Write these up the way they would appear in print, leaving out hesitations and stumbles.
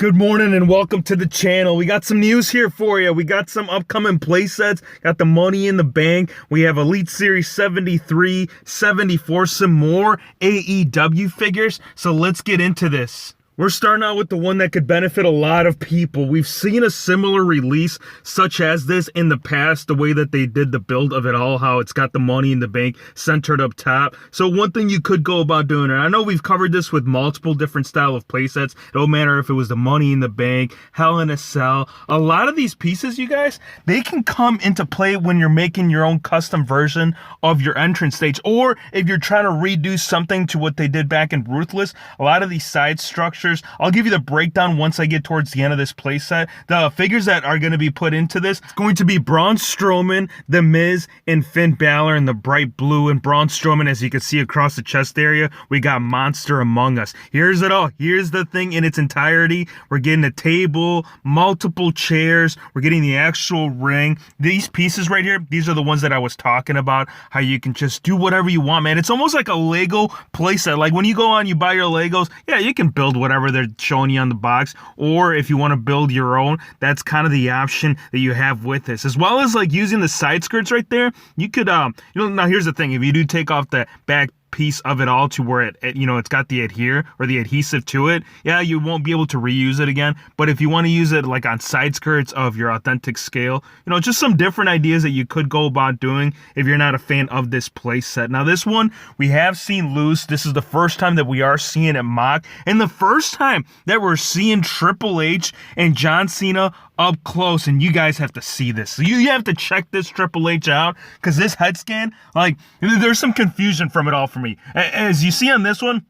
Good morning and welcome to the channel. We got some news here for you. We got some upcoming play sets, got the money in the bank. We have Elite Series 73, 74, some more AEW figures. So let's get into this. We're starting out with the one that could benefit a lot of people. We've seen a similar release such as this in the past, the way that they did the build of it all, how it's got the money in the bank centered up top. So one thing you could go about doing, and I know we've covered this with multiple different style of playsets. It don't matter if it was the money in the bank, Hell in a Cell. A lot of these pieces, you guys, they can come into play when you're making your own custom version of your entrance stage, or if you're trying to redo something to what they did back in Ruthless. A lot of these side structures, I'll give you the breakdown once I get towards the end of this playset. The figures that are going to be put into this, it's going to be Braun Strowman, The Miz, and Finn Balor in the bright blue. And Braun Strowman, as you can see across the chest area, we got Monster Among Us. Here's it all. Here's the thing in its entirety. We're getting a table, multiple chairs. We're getting the actual ring. These pieces right here, these are the ones that I was talking about, how you can just do whatever you want, man. It's almost like a Lego playset. Like when you go on, you buy your Legos, yeah, you can build whatever they're showing you on the box, or if you want to build your own, that's kind of the option that you have with this, as well as like using the side skirts right there. You could now here's the thing, if you do take off the back piece of it all to where it's got the adhere or the adhesive to it, yeah, you won't be able to reuse it again. But if you want to use it like on side skirts of your authentic scale, just some different ideas that you could go about doing if you're not a fan of this play set. Now this one we have seen loose. This is the first time that we are seeing it mock, and the first time that we're seeing Triple H and John Cena up close, and you guys have to see this. So you have to check this Triple H out, because this head scan, like, there's some confusion from it all for me. As you see on this one,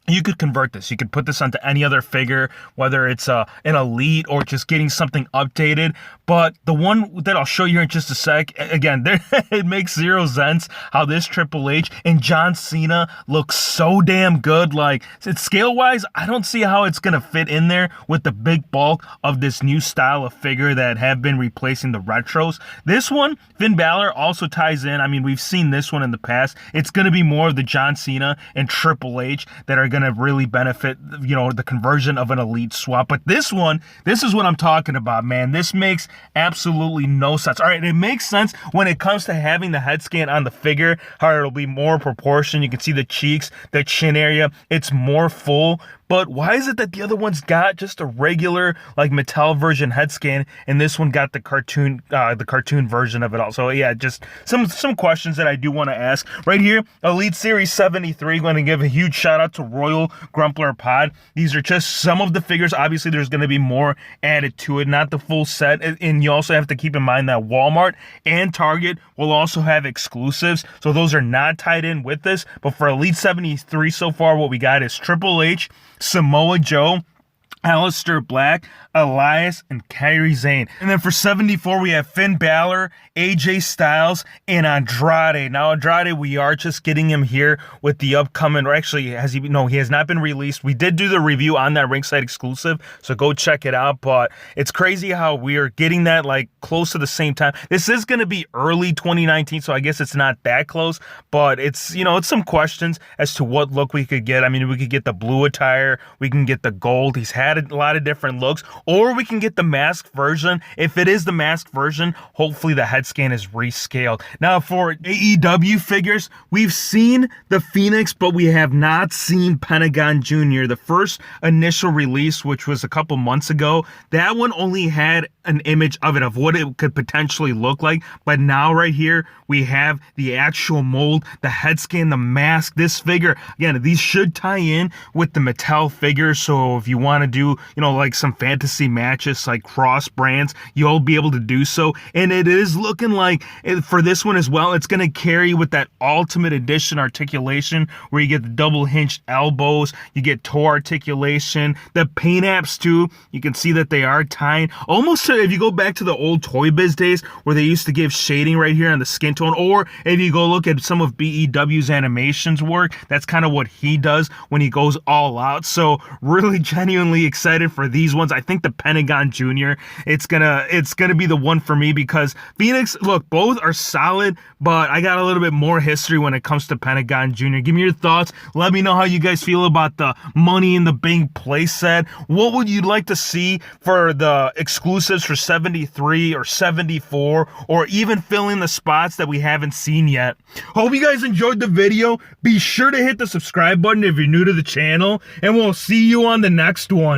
you could convert this. You could put this onto any other figure, whether it's an Elite or just getting something updated. But the one that I'll show you here in just a sec, again, it makes zero sense how this Triple H and John Cena looks so damn good. Like, scale-wise, I don't see how it's going to fit in there with the big bulk of this new style of figure that have been replacing the retros. This one, Finn Balor, also ties in. I mean, we've seen this one in the past. It's going to be more of the John Cena and Triple H that are going to really benefit, the conversion of an Elite swap. But this one, this is what I'm talking about, man. This makes absolutely no sense. All right, it makes sense when it comes to having the head scan on the figure, how it'll be more proportion. You can see the cheeks, the chin area, it's more full. But why is it that the other one's got just a regular, like, Mattel version head scan, and this one got the cartoon version of it all? So yeah, just some questions that I do want to ask. Right here, Elite Series 73, going to give a huge shout out to Royal Grumpler Pod. These are just some of the figures. Obviously, there's going to be more added to it, not the full set. And you also have to keep in mind that Walmart and Target will also have exclusives. So those are not tied in with this. But for Elite 73 so far, what we got is Triple H, Samoa Joe, Aleister Black, Elias, and Kairi Sane. And then for 74, we have Finn Balor, AJ Styles, and Andrade. Now, Andrade, we are just getting him here with the upcoming, or actually, he has not been released. We did do the review on that ringside exclusive, so go check it out. But it's crazy how we are getting that like close to the same time. This is going to be early 2019, so I guess it's not that close, but it's, it's some questions as to what look we could get. I mean, we could get the blue attire, we can get the gold. He's had a lot of different looks, or we can get the masked version. If it is the masked version, hopefully the head scan is rescaled. Now for AEW figures, we've seen the Phoenix, but we have not seen Pentagon Jr. The first initial release, which was a couple months ago, that one only had an image of it, of what it could potentially look like. But now right here, we have the actual mold, the head scan, the mask. This figure, again, these should tie in with the Mattel figure. So if you want to do, like some fantasy matches, like cross brands, you'll be able to do so. And it is looking like, for this one as well, it's going to carry with that Ultimate Edition articulation, where you get the double hinged elbows, you get toe articulation, the paint apps too. You can see that they are tying almost to if you go back to the old Toy Biz days where they used to give shading right here on the skin tone, or if you go look at some of BEW's animations work, that's kind of what he does when he goes all out. So really genuinely excited for these ones. I think the Pentagon Jr., it's gonna be the one for me, because Phoenix, look, both are solid, but I got a little bit more history when it comes to Pentagon Jr. Give me your thoughts. Let me know how you guys feel about the Money in the Bank playset. What would you like to see for the exclusives for 73 or 74, or even fill in the spots that we haven't seen yet? Hope you guys enjoyed the video. Be sure to hit the subscribe button if you're new to the channel, and we'll see you on the next one.